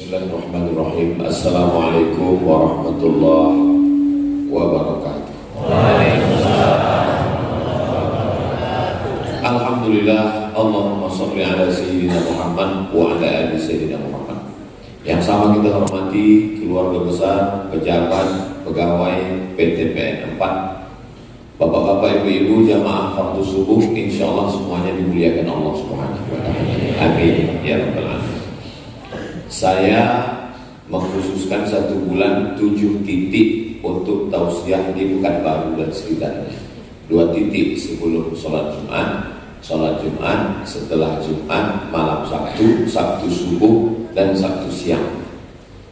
Bismillahirrahmanirrahim. Assalamualaikum warahmatullahi wabarakatuh. Alhamdulillah, Allahumma sholli ala sayyidina Muhammad wa ala ali sayyidina Muhammad. Yang sama kita hormati keluarga besar, pejabat, pegawai PT PN 4, bapak-bapak, ibu-ibu, jamaah fardu subuh, insyaallah semuanya dimuliakan Allah Subhanahu wa taala. Amin ya rabbal alamin. Saya mengkhususkan 1 bulan 7 titik untuk tausiah di Pekanbaru dan sekitarnya. 2 titik sebelum sholat Jumat, setelah Jumat, malam Sabtu, Sabtu subuh, dan Sabtu siang.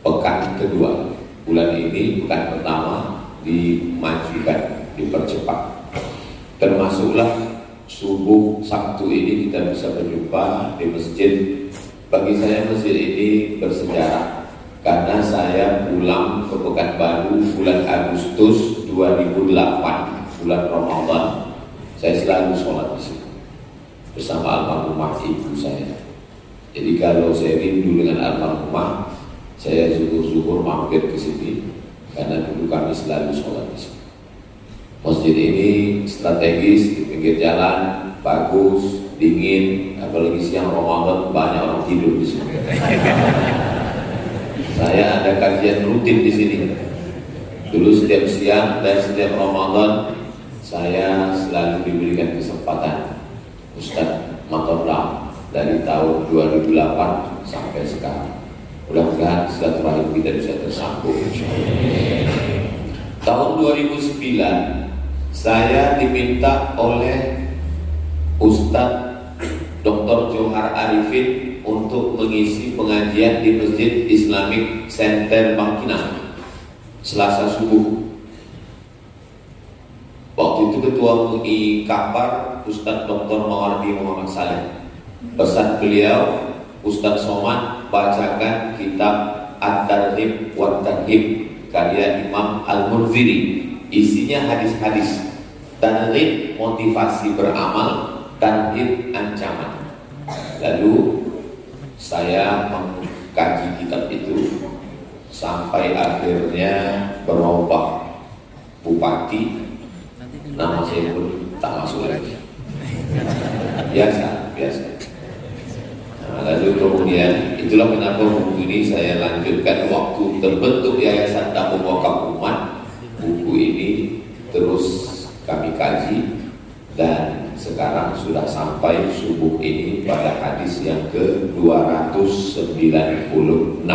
Pekan kedua, bulan ini pekan pertama dimajukan, dipercepat. Termasuklah subuh Sabtu ini kita bisa berjumpa di masjid. Bagi saya masjid ini bersejarah karena saya pulang ke Pekanbaru bulan Agustus 2008, bulan Ramadan. Saya selalu sholat di sini bersama almarhumah ibu saya. Jadi kalau saya rindu dengan almarhumah, saya zuhur mampir ke sini karena dulu kami selalu sholat di sini. Masjid ini strategis, di pinggir jalan, bagus, dingin, apalagi siang Ramadan banyak orang tidur di sini. Saya ada kajian rutin di sini. Dulu setiap siang dan setiap Ramadan saya selalu diberikan kesempatan Ustadz Matoblang dari tahun 2008 sampai sekarang. Mudah-mudahan silaturahim kita bisa tersambung. Tahun 2009 saya diminta oleh Ustadz Dr. Johar Arifin untuk mengisi pengajian di Masjid Islamic Center Bangkinang Selasa subuh. Waktu itu Ketua MUI Kapar Ustadz Dr. Mawardi Muhammad Saleh. Pesan beliau, Ustadz Somad bacakan kitab At-Targhib wa Tarhib karya Imam Al-Munziri. Isinya hadis-hadis, targhib motivasi beramal, tarhib ancaman. Lalu saya mengkaji kitab itu sampai akhirnya berubah bupati, nama saya pun tak masuk lagi. Biasa. Nah, lalu kemudian itulah kenapa buku ini saya lanjutkan waktu terbentuk Yayasan Tabung Wakaf Umat. Buku ini terus kami kaji dan sekarang sudah sampai subuh ini pada hadis yang ke-296.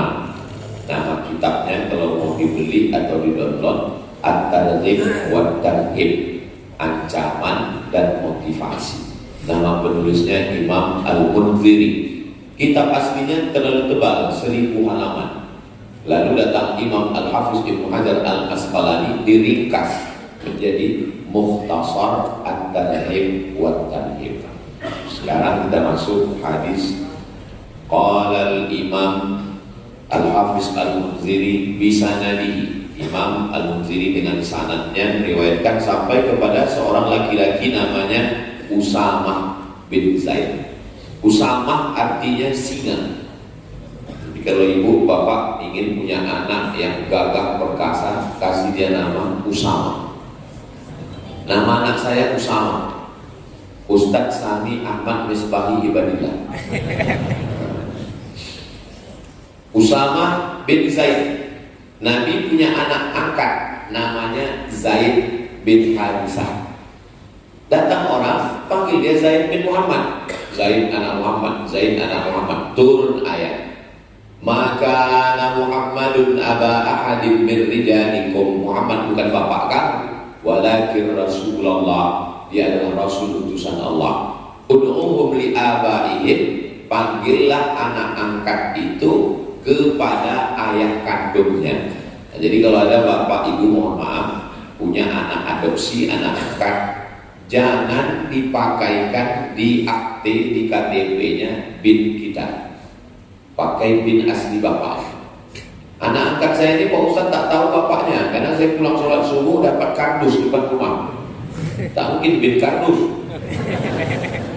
Nama kitabnya kalau mau dibeli atau di-download, At-Targhib wa Tarhib, ancaman dan motivasi. Nama penulisnya Imam Al-Munziri. Kitab aslinya terlalu tebal, 1000 halaman. Lalu datang Imam Al-Hafiz Ibnu Hajar Al-Asqalani diringkas menjadi Mukhtasar At-Targhib wa Tarhib. Sekarang kita masuk hadis. Qala al-Imam Al-Hafiz Al-Munziri bisanadihi. Imam Al-Munziri dengan sanadnya meriwayatkan sampai kepada seorang laki-laki namanya Usamah bin Zaid. Usamah artinya singa. Jadi kalau ibu bapak ingin punya anak yang gagah perkasa, kasih dia nama Usamah. Nama anak saya Usamah, Ustadz Sani Ahmad Misbahi Ibadillah. Usamah bin Zaid. Nabi punya anak angkat namanya Zaid bin Harisah. Datang orang panggil dia Zaid bin Muhammad. Zaid anak Muhammad, Zaid anak Muhammad. Turun ayat. Maka Muhammadun aba ahadin min rijalikum. Muhammad bukan bapak kamu, walakin Rasulullah, dia adalah Rasul utusan Allah. Ud'uhum li abaihim, panggillah anak angkat itu kepada ayah kandungnya. Nah, jadi kalau ada bapak ibu mohon maaf punya anak adopsi, anak angkat, jangan dipakaikan di akte, di KTP-nya bin kita. Pakai bin asli bapak. Anak angkat saya ini Pak Ustaz tak tahu bapaknya, karena saya pulang sholat subuh dapat kardus depan rumah. Tak mungkin bin kardus.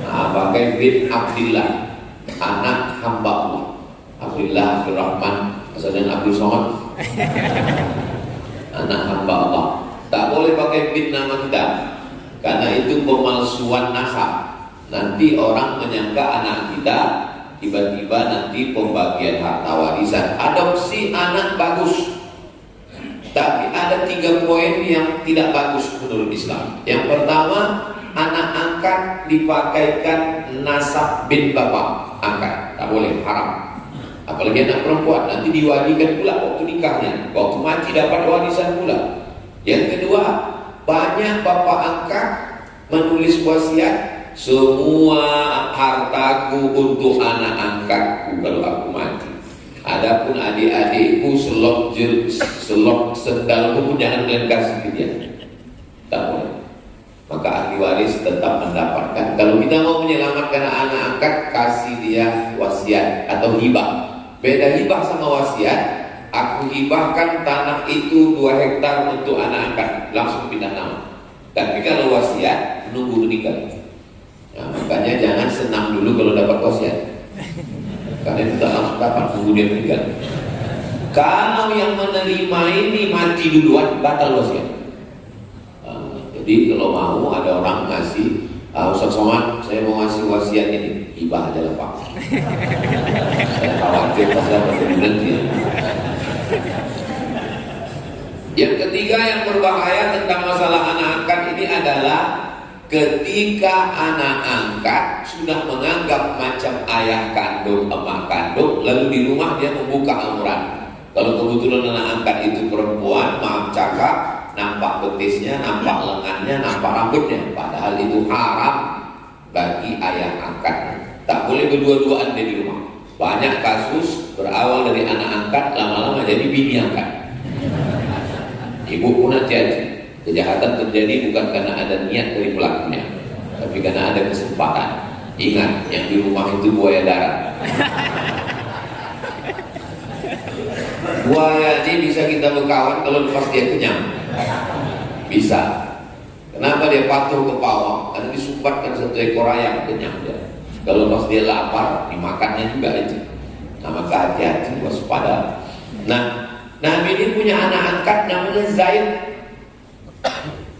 Nah, pakai bin Abdillah, anak hamba Allah. Abdullah Abdurrahman Asalnya Abdul Somad, anak hamba Allah. Tak boleh pakai bin nama kita, karena itu pemalsuan nasab. Nanti orang menyangka anak kita, tiba-tiba nanti pembagian harta warisan. Adopsi anak bagus, tapi ada 3 poin yang tidak bagus menurut Islam. Yang pertama, anak angkat dipakaikan nasab bin bapak angkat, tak boleh, haram. Apalagi anak perempuan, nanti diwalikan pula waktu nikahnya, waktu mati dapat warisan pula. Yang kedua, banyak bapak angkat menulis wasiat, semua hartaku untuk anak angkatku kalau aku mati. Adapun adik-adikku selok sendalku pun jangan kalian kasih ke dia. Tak boleh. Maka ahli waris tetap mendapatkan. Kalau kita mau menyelamatkan anak angkat, kasih dia wasiat atau hibah. Beda hibah sama wasiat. Aku hibahkan tanah itu 2 hektar untuk anak angkat, langsung pindah nama. Tapi kalau wasiat, menunggu menikah. Nah, makanya jangan senang dulu kalau dapat wasiat, karena itu tak langsung dapat, tunggu dia menikah. Kalau yang menerima ini mati duluan, batal wasiat. Jadi kalau mau ada orang ngasih, Ustaz Somad, saya mau ngasih wasiat ini, hibah aja lah Pak. Saya khawatir pas dapat nanti. Yang ketiga yang berbahaya tentang masalah anak angkat ini adalah ketika anak angkat sudah menganggap macam ayah kandung, emak kandung, lalu di rumah dia membuka aurat. Kalau kebetulan anak angkat itu perempuan, maaf cakap, nampak betisnya, nampak lengannya, nampak rambutnya, padahal itu haram bagi ayah angkat. Tak boleh berdua-duaan dia di rumah. Banyak kasus berawal dari anak angkat, lama-lama jadi bini angkat. Ibu pun hati-hati. Kejahatan terjadi bukan karena ada niat dari pelakunya, tapi karena ada kesempatan. Ingat, yang di rumah itu buaya darat. Buaya ini bisa kita berkawan kalau lepas dia kenyang. Bisa. Kenapa dia patuh ke pawang? Karena disumbatkan 1 ekor ayam, kenyang dia. Kalau pas dia lapar, dimakannya juga itu. Nah, maka hati-hati, waspada. Nah, Nabi ini punya anak angkat namanya Zaid.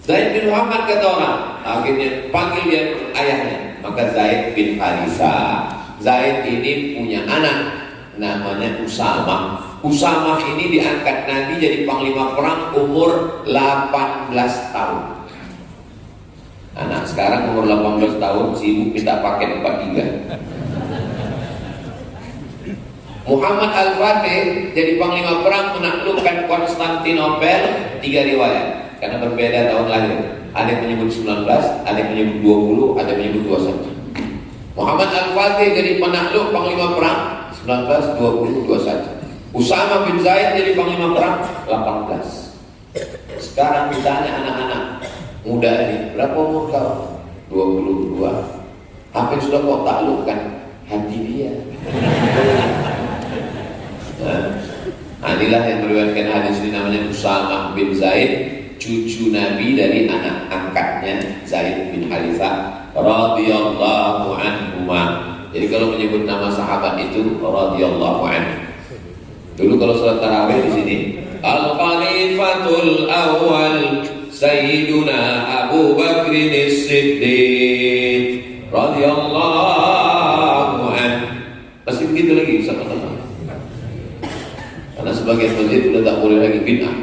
Zaid bin Muhammad kata orang. Akhirnya panggil dia ayahnya. Maka Zaid bin Harisa. Zaid ini punya anak namanya Usamah. Usamah ini diangkat Nabi jadi panglima perang umur 18 tahun. Anak sekarang umur 18 tahun sibuk minta paket 43. Muhammad Al-Fatih jadi panglima perang menaklukkan Konstantinopel. 3 riwayat karena berbeda tahun lahir. Ada yang menyebut 19, ada yang menyebut 20, ada yang menyebut 21. Muhammad Al-Fatih jadi penakluk panglima perang 19, 20, 21. Usama bin Zaid jadi panglima perang 18. Sekarang ditanya anak-anak muda ini, berapa umur kau? 22. Apa yang sudah kau taklukkan? Hati dia. Nah, inilah yang meriwayatkan hadis ini namanya Usamah bin Zaid, cucu Nabi dari anak angkatnya Zaid bin Harithah radhiyallahu anhuma. Jadi kalau menyebut nama sahabat itu radhiyallahu anhu. Dulu kalau salat tarawih di sini, Al-Khalifatul Awwal Sayyiduna Abu Bakrin As-Siddiq radhiyallahu anhu. Masih begitu lagi sama-sama. Karena sebagian masjid sudah tak boleh lagi bid'ah.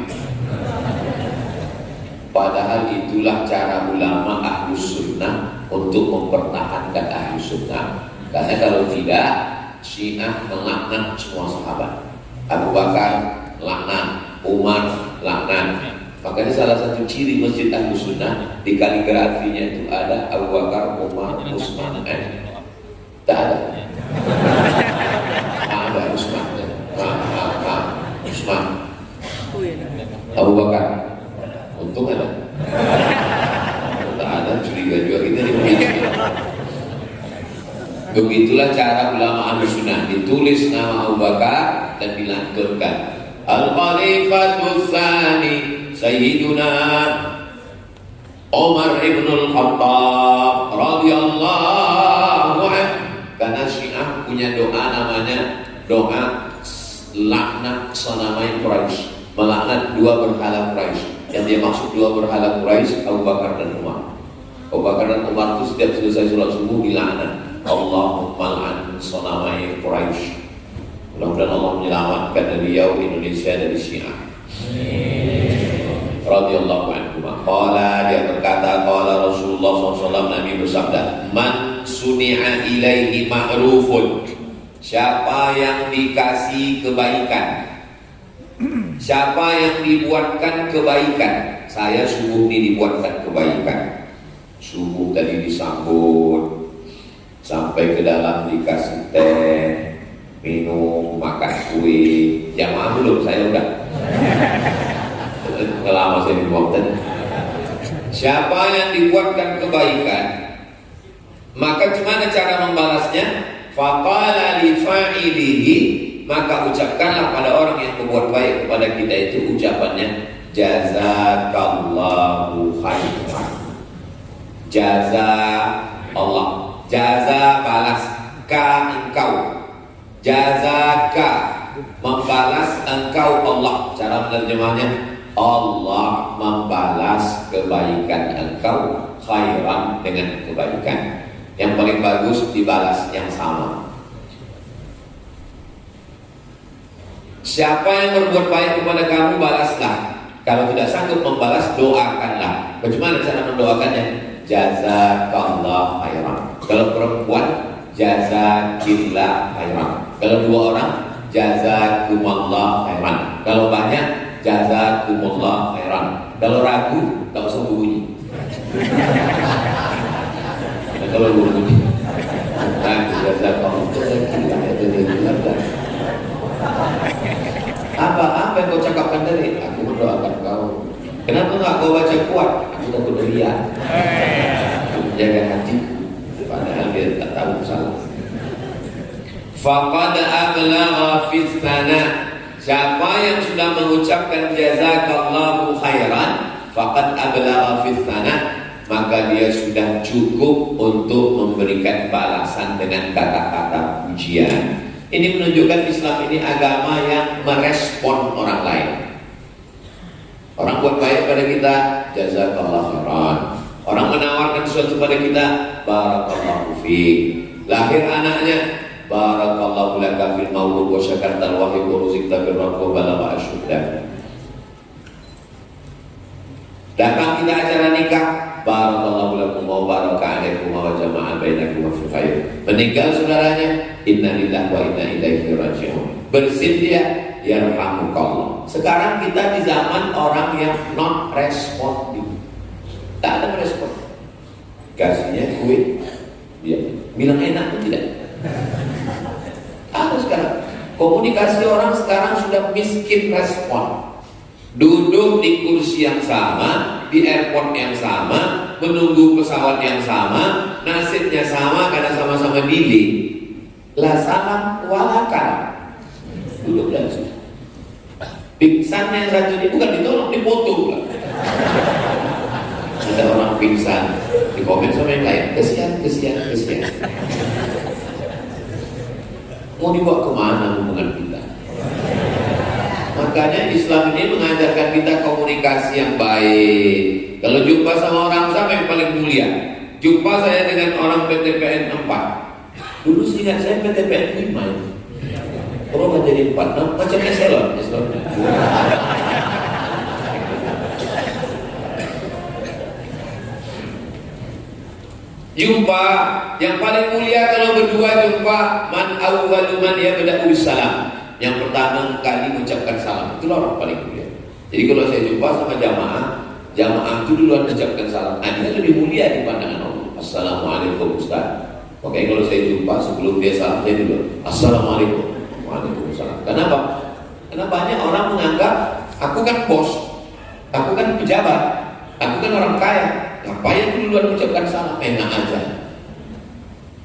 Padahal itulah cara ulama Ahlus Sunnah untuk mempertahankan Ahlus Sunnah. Karena kalau tidak, Syiah melaknat semua sahabat. Abu Bakar laknat, Umar laknat. Makanya salah satu ciri masjid Ahlus Sunnah di kaligrafinya itu ada Abu Bakar, Umar, Utsman. Tak ada. Ada Utsman. Utsman. Abu Bakar. Untung ada. Tak ada, curiga juga kita di masjid. Begitulah cara ulama Ahlus Sunnah, ditulis nama Abu Bakar dan dilanturkan Al-Khalifatul Tsani Sayyiduna Umar ibn al-Khattab radhiyallahu anhu. Karena Syiah punya doa namanya doa laknat melaknat sanamai Quraisy, melaknat dua berhala Quraisy. Yang dia maksud dua berhala Quraisy, Abu Bakar dan Umar. Abu Bakar dan Umar itu setiap selesai sholat subuh dilaknat, Allahumma la'an sanamai Quraisy. Mudah-mudahan Allah menyelamatkan beliau Indonesia dari Syiah. Radhiyallahu anhu. Qala, dia berkata, qala Rasulullah SAW, Nabi bersabda, man suni'a ilaihi ma'rufun, siapa yang dikasih kebaikan, siapa yang dibuatkan kebaikan. Saya subuh ini dibuatkan kebaikan. Subuh tadi disambut, sampai ke dalam dikasih teh, minum, makan kue. Jamaah belum, saya udah lama saya dibuat tadi. Siapa yang dibuatkan kebaikan, maka gimana cara membalasnya? Faqala li fa'ilihi, maka ucapkanlah pada orang yang berbuat baik kepada kita itu ucapannya, jazakallahu khairan. Jaza Allah, jaza balas, ka engkau, jazaka membalas engkau Allah. Cara menerjemahnya, Allah membalas kebaikan engkau khairan dengan kebaikan. Yang paling bagus dibalas yang sama. Siapa yang berbuat baik kepada kamu, balaslah. Kalau tidak sanggup membalas, doakanlah. Bagaimana cara mendoakannya? Jazakallah khairan. Kalau perempuan, jazakillah khairan. Kalau dua orang, jazakumallah khairan. Kalau banyak, jazakumullah khairan. Kalau ragu, tak usah bunyi. Nah, kalau bunyi, jazakallah khairan. Apa yang kau cakapkan tadi? Aku mendoakan kau. Kenapa enggak kau baca kuat? Aku takut riya. Jaga hatiku, padahal dia tak tahu salah. Faqad ablagha fi tsana, siapa yang sudah mengucapkan jazakallahu khairan, faqad ablagha fi tsana, maka dia sudah cukup untuk memberikan balasan dengan kata-kata pujian. Ini menunjukkan Islam ini agama yang merespon orang lain. Orang buat baik pada kita, jazakallahu khairan. Orang menawarkan sesuatu pada kita, barakallahu fiik. Lahir anaknya, barakallahu laka fil maulud wa syakartal wahid wa ruzikta birra wa balagha asyudda. Datang kita acara nikah, barakallahu lakum wa baraka alaikum wa jama'a bainakum fi khair. Meninggal saudaranya, inna lillahi wa inna ilaihi raji'un. Bersin dia, yarhamukallah. Sekarang kita di zaman orang yang non responsif. Tak ada respon. Kasihnya kue, dia bilang enak pun tidak. Ada sekarang komunikasi orang sekarang sudah miskin respon. Duduk di kursi yang sama, di airport yang sama, menunggu pesawat yang sama, nasibnya sama karena sama-sama delay. La salam walakan. Duduk dan sudah. Pingsannya yang satu ini bukan ditolong, dipoto pula. Ada orang pingsan, di komen sama yang lain, kesian. Mau dibawa kemana hubungan kita? Makanya Islam ini mengajarkan kita komunikasi yang baik. Kalau jumpa sama orang sama yang paling mulia, jumpa saya dengan orang PTPN 4. Dulu ingat saya PTPN 5. Orang jadi 4, macam eselon. Jumpa yang paling mulia kalau berdua jumpa, man awwalu man yabda'u bisalam. Yang pertama kali mengucapkan salam, itu orang paling mulia. Jadi kalau saya jumpa sama jamaah itu duluan mengucapkan salam. Dia lebih mulia di pandangan Allah. Assalamualaikum Ustaz. Oke, kalau saya jumpa sebelum dia salam, saya dulu Assalamualaikum. Waalaikumsalam. Kenapa? Karena banyak orang menganggap aku kan bos, aku kan pejabat, aku kan orang kaya. Ngapain duluan mengucapkan salam? Enak aja.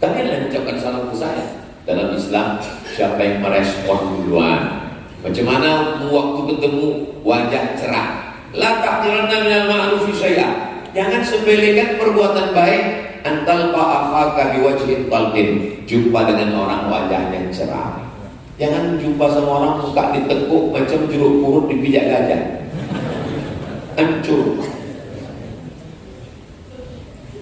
Kalian yang mengucapkan salam ke saya. Dalam Islam, siapa yang merespon duluan? Macam mana waktu ketemu wajah cerah? La tahqiranna minal ma'rufi syai'an. Jangan sepelekan perbuatan baik. Antal fa'afaka biwajhin talqin. Jumpa dengan orang wajahnya cerah. Jangan jumpa sama orang muka ditekuk macam jeruk purut dipijak gajah. Hancur.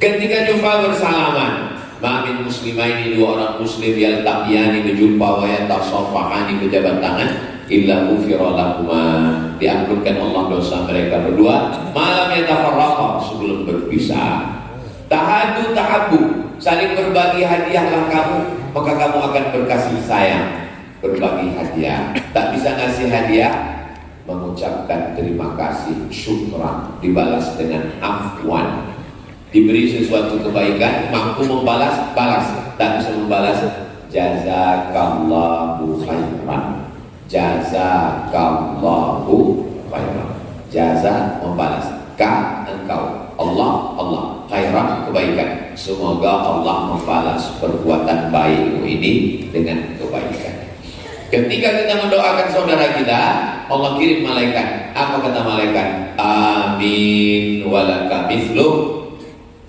Ketika jumpa bersalaman, ma'min muslimaini, dua orang muslim yang tabiani berjumpa wa yatasafahani berjabat tangan, illa ghufira lahuma, diampunkan Allah dosa mereka berdua malam yatafarraqa, sebelum berpisah. Tahadu tahabbu, saling berbagi hadiahlah kamu, maka kamu akan berkasih sayang. Berbagi hadiah, tak bisa ngasih hadiah, mengucapkan terima kasih, syukran, dibalas dengan afwan. Diberi sesuatu kebaikan, mampu membalas, balas. Tak bisa membalas, jazakallahu khairan. Jazakallahu khairan. Jaza, membalas. Ka, engkau. Allah, khairan, kebaikan. Semoga Allah membalas perbuatan baikmu ini dengan kebaikan. Ketika kita mendoakan saudara kita, Allah kirim malaikat. Apa kata malaikat? Amin walaka mithluh.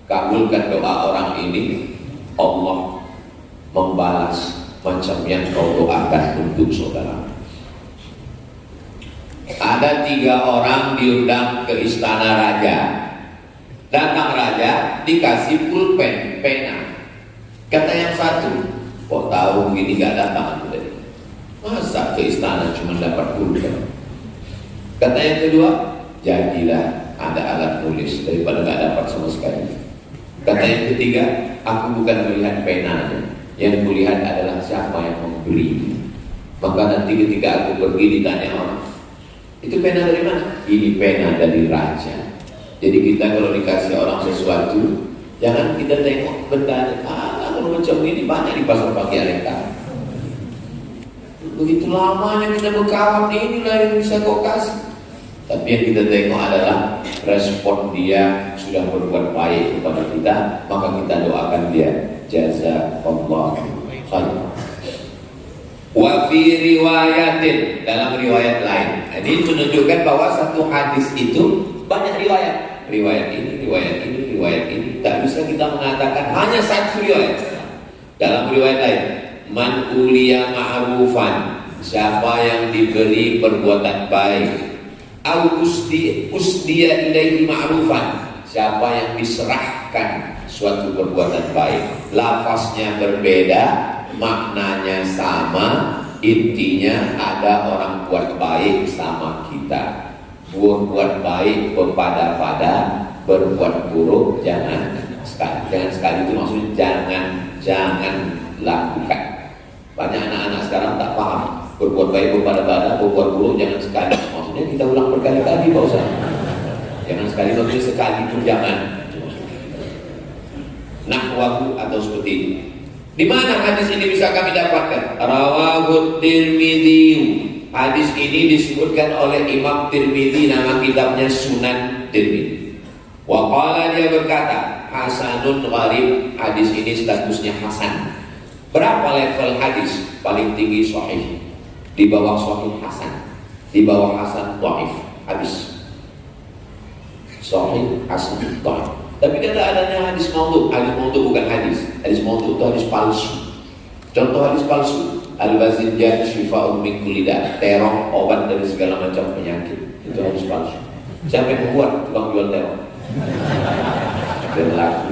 Kabulkan doa orang ini, Allah membalas macam yang kau doakan untuk saudara. Ada 3 orang diundang ke istana raja. Datang raja, dikasih pulpen, pena. Kata yang satu, kok tahu begini gak datang aku tadi? Masa ke istana cuma dapat pulpen? Kata yang kedua, jadilah ada alat tulis daripada gak dapat sama sekali. Kata yang ketiga, aku bukan melihat penanya, yang kulihat adalah siapa yang memberi. Maka nanti ketika aku pergi ditanya orang, itu pena dari mana? Ini pena dari raja. Jadi kita kalau dikasih orang sesuatu, jangan kita tengok benda, kalau macam ini banyak di pasar pagi Aleka. Begitu lamanya kita berkawan, inilah yang bisa kau kasih. Tapi yang kita tengok adalah respon dia sudah berbuat baik kepada kita, maka kita doakan dia, jazakallahu khairan. Wa fi riwayatin, dalam riwayat lain. Ini menunjukkan bahwa satu hadis itu banyak riwayat. Riwayat ini, riwayat ini, riwayat ini. Tak bisa kita mengatakan hanya satu riwayat. Dalam riwayat lain, man uliya ma'rufan, siapa yang diberi perbuatan baik, au usdiya ilaihi ma'rufan, siapa yang diserahkan suatu perbuatan baik. Lafaznya berbeda, maknanya sama, intinya ada orang buat baik sama kita. Berbuat baik berpada-pada, berbuat buruk jangan sekali. Jangan sekali itu maksudnya jangan lakukan. Banyak anak-anak sekarang tak paham. Berbuat baik berpada-pada, berbuat buruk jangan sekali. Maksudnya kita ulang berkali-kali Pak Ustaz. Jangan sekali, maksudnya sekali itu jangan. Nahwahu atau seperti ini. Di mana hadis ini bisa kami dapatkan? Rawahu Tirmidzi. Hadis ini disebutkan oleh Imam Tirmidzi, nama kitabnya Sunan Tirmidzi. Wa qala, dia berkata, hasanun gharib. Hadis ini statusnya hasan. Berapa level hadis? Paling tinggi sahih, di bawah sahih hasan, di bawah hasan dhaif. Hadis sahih hasan dhaif. Tapi kata adanya hadis maudhu. Hadis maudhu bukan hadis. Hadis maudhu itu hadis palsu. Contoh hadis palsu, al-bazinjan syifa'un min kulli da', terong obat dari segala macam penyakit. Itu hadis palsu. Siapa yang membuat? Tukang jual terong. Berlaku.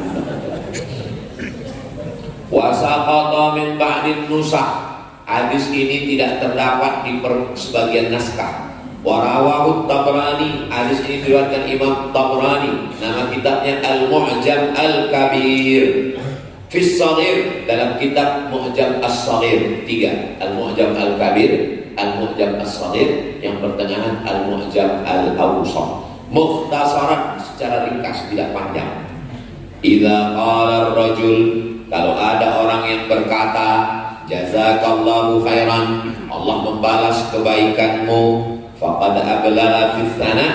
Wa saqata min ba'din nusakh. Hadis ini tidak terdapat di sebagian naskah. Wa rawahu Tabrani. Hadis ini diriwayatkan Imam Tabrani. Nama kitabnya Al-Mu'jam Al-Kabir. Fis Shaghir, dalam kitab Mu'jam As-Shaghir 3. Al-Mu'jam Al-Kabir, Al-Mu'jam As-Shaghir, yang pertengahan Al-Mu'jam Al-Awsat. Mukhtasaran, secara ringkas, tidak panjang. Idza qala ar-rajul, kalau ada orang yang berkata, jazakallahu khairan, Allah membalas kebaikanmu, faqad ablagha fi tsana,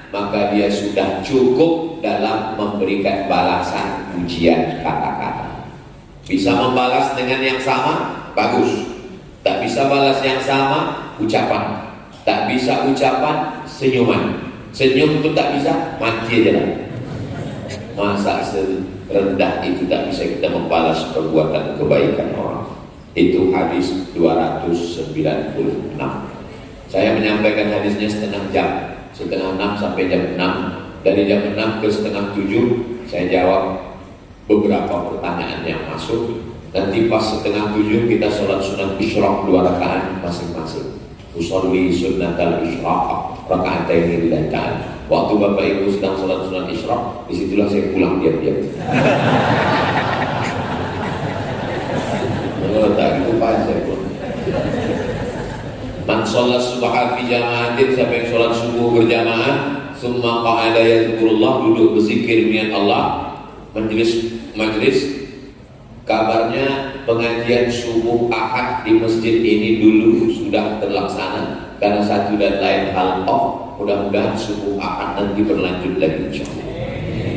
maka dia sudah cukup dalam memberikan balasan pujian kata-kata. Bisa membalas dengan yang sama, bagus. Tak bisa balas yang sama, ucapan. Tak bisa ucapan, senyuman. Senyum pun tak bisa, mati aja lah. Masa serendah itu tak bisa kita membalas perbuatan kebaikan orang. Itu hadis 296. Saya menyampaikan hadisnya setengah jam, setengah 6 sampai jam 6. Dari jam 6 ke setengah 7 saya jawab beberapa pertanyaan yang masuk. Nanti pas setengah 7 kita sholat sunat isyraq 2 rakaat masing-masing. Usolli sunnatal isyraq raka'ataini lillahi. Waktu Bapak Ibu sedang sholat sunat isyraq, disitulah saya pulang diam-diam. Tak gitu Pak, saya pulang. Man sholat subha fi jama'atin, siapa yang sholat subuh berjamaah, summa qa'ada yadhkurullah, duduk berzikir niat Allah, majlis. Kabarnya pengajian subuh Ahad di masjid ini dulu sudah terlaksana karena satu dan lain hal off. Mudah-mudahan subuh Ahad nanti berlanjut lagi insyaallah.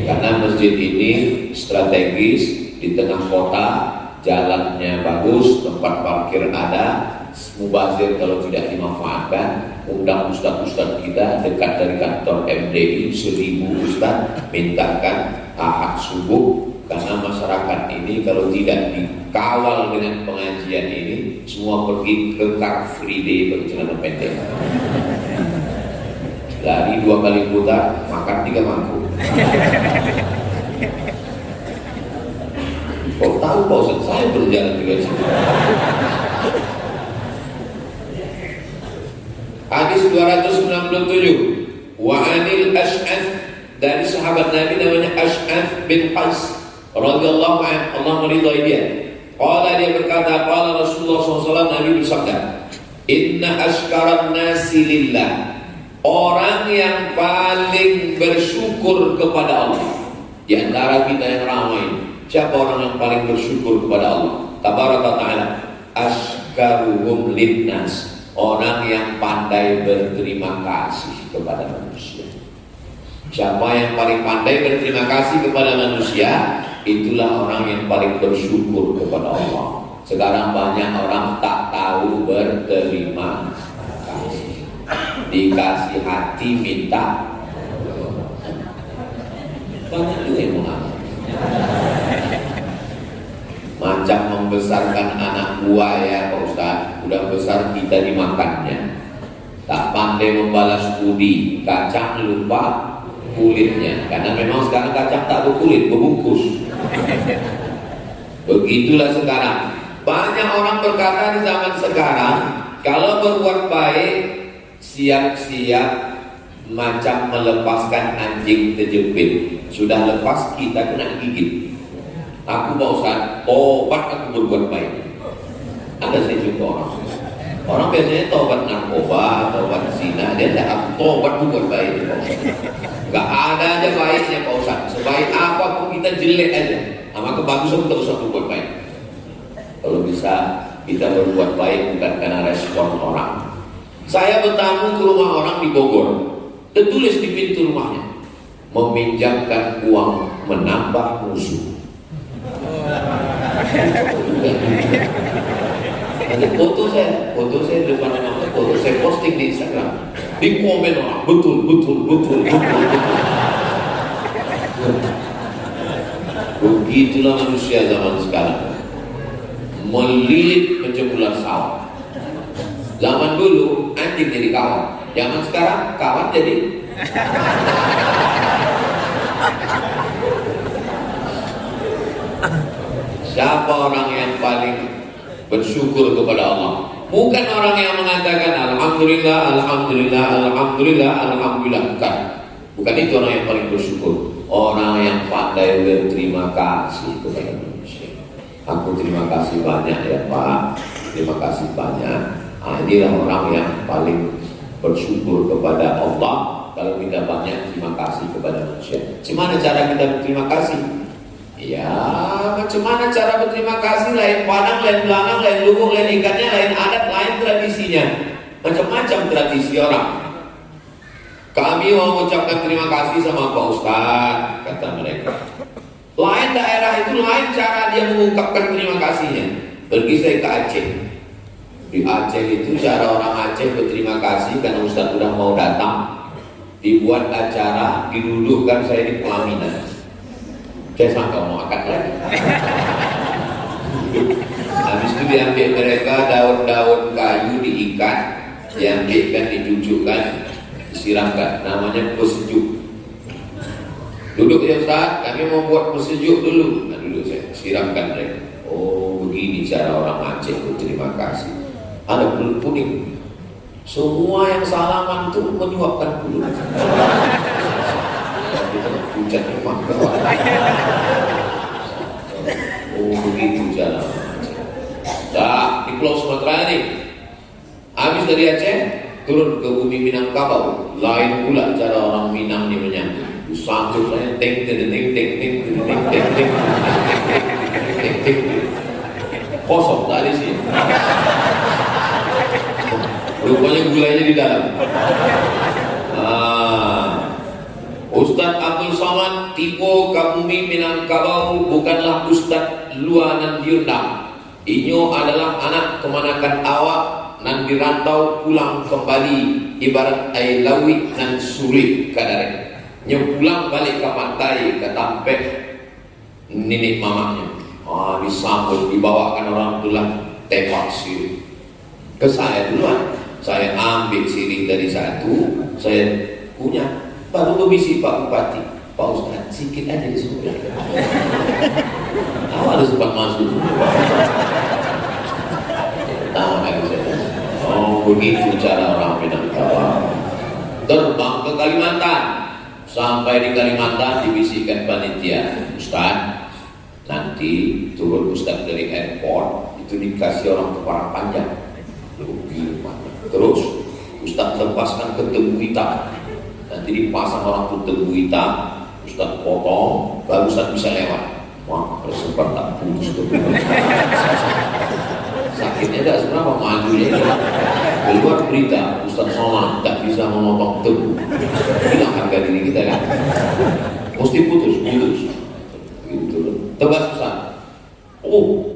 Karena masjid ini strategis di tengah kota, jalannya bagus, tempat parkir ada, mubazir kalau tidak dimanfaatkan. Undang ustaz-ustaz kita dekat dari kantor MDI 1000 ustaz, mintakan Ahad subuh. Karena masyarakat ini kalau tidak dikawal dengan pengajian ini, semua pergi ke Car Free Day bercelana pendek. Lari 2 kali putar, makan 3 mangkuk. Kau tahu Pak Ustaz, saya berjalan juga di situ. Hadis 297. Wa anil Ash'ath, dari sahabat Nabi namanya Ash'ath bin Qais radhiyallahu anhu, Allah meridhai dia. Qala, dia berkata, qala Rasulullah SAW, Nabi bersabda, inna ashkaran nasi lillah, orang yang paling bersyukur kepada Allah di antara kita yang ramai, siapa orang yang paling bersyukur kepada Allah? Tabaraka ta'ala, ashkaruhum linnas, orang yang pandai berterima kasih kepada manusia. Siapa yang paling pandai berterima kasih kepada manusia, itulah orang yang paling bersyukur kepada Allah. Sekarang banyak orang tak tahu berterima kasih. Dikasih hati minta, banyak juga yang mengalami. Macam membesarkan anak buah ya Pak Ustaz, udah besar kita dimakannya. Tak pandai membalas budi, kacang lupa kulitnya. Karena memang sekarang kacang tak berkulit, berbungkus. Begitulah sekarang. Banyak orang berkata di zaman sekarang, kalau berbuat baik, siap-siap macam melepaskan anjing terjepit. Sudah lepas, kita kena gigit. Aku Pak Ustaz, tobat aku berbuat baik. Ada saya jumpa orang. Orang biasanya tobat narkoba, tobat zina, dia tak, aku tobat berbuat baik Pak Ustaz. Gak ada aja baiknya Pak Ustaz. Sebaik apapun kita jelek aja. Maka bagusan kita usah berbuat baik. Kalau bisa kita berbuat baik bukan karena respon orang. Saya bertamu ke rumah orang di Bogor. Tertulis di pintu rumahnya, meminjamkan uang menambah musuh. Ada foto saya di depan rumah, foto saya posting di Instagram. Di komen orang, betul. Begitulah manusia zaman sekarang, melilit macam ular sawah. Zaman dulu anjing jadi kawan, zaman sekarang kawan jadi siapa orang yang paling bersyukur kepada Allah? Bukan orang yang mengatakan alhamdulillah, alhamdulillah, alhamdulillah, alhamdulillah. Bukan itu orang yang paling bersyukur. Orang yang pandai berterima kasih kepada manusia. Aku terima kasih banyak ya Pak, terima kasih banyak. Inilah orang yang paling bersyukur kepada Allah. Kalau kita banyak terima kasih kepada manusia. Gimana cara kita berterima kasih? Ya, macam mana cara berterima kasih? Lain padang, lain belakang, lain lubuk, lain ikannya, lain adat, lain tradisinya. Macam-macam tradisi orang. Kami mau mengucapkan terima kasih sama Pak Ustaz, kata mereka. Lain daerah itu lain cara dia mengungkapkan terima kasihnya. Pergi saya ke Aceh. Di Aceh itu cara orang Aceh berterima kasih karena Ustaz sudah mau datang. Dibuat acara, didudukkan saya di pelaminan. Saya sangka mau akad lagi. Habis itu diambil mereka daun-daun kayu diikat, diambilkan, dicucukkan, disiramkan, namanya pesejuk. Duduk ya Ustaz, kami mau buat pesejuk dulu. Nah dulu saya siramkan mereka. Oh begini cara orang Aceh, terima kasih. Ada pulut kuning. Semua yang salaman itu menyuapkan pulut. Hujan memang kawan. Oh begitu cara. Nah, di Pulau Sumatera ini, habis dari Aceh turun ke bumi Minangkabau, lain pula cara orang Minang ini menyambut. Sambut saya teng teng teng teng teng teng teng teng teng teng. Kosong tadi sih. Rupanya gulanya di dalam. Ustadz Abdul Somad tipe Kabumi Minangkabau bukanlah Ustadz luanan diundang. Inyo adalah anak kemanakan awak nan dirantau pulang kembali ibarat air lawi nan sulit kadare. Nyo pulang balik ke pantai ke Tampek nenek mamanya. Disambut dibawakan orang tua tembak sirih. Ke saya duluan. Saya ambil sirih dari satu, saya punya. Baru berbisi Pak Bupati, Pak Ustaz, sikit aja disuruh. Ada sempat masuk. Oh begitu cara orang Minangkabau. Terbang ke Kalimantan, sampai di Kalimantan dibisikkan panitia, Ustaz, nanti turun Ustaz dari airport itu dikasih orang kepala panjang. Terus Ustaz lepaskan ke tebu hitam. Nanti dipasang orang tuh tebu hitam, Ustaz potong, baru Ustaz bisa lewat. Wah, kalau sempat tak putus tuh. Sakitnya tak seberapa, majunya ini. Keluar berita, Ustaz Somad tak bisa memotong tebu. Hilang harga diri kita kan. Mesti putus. Gitu. Tebas Ustaz. Oh,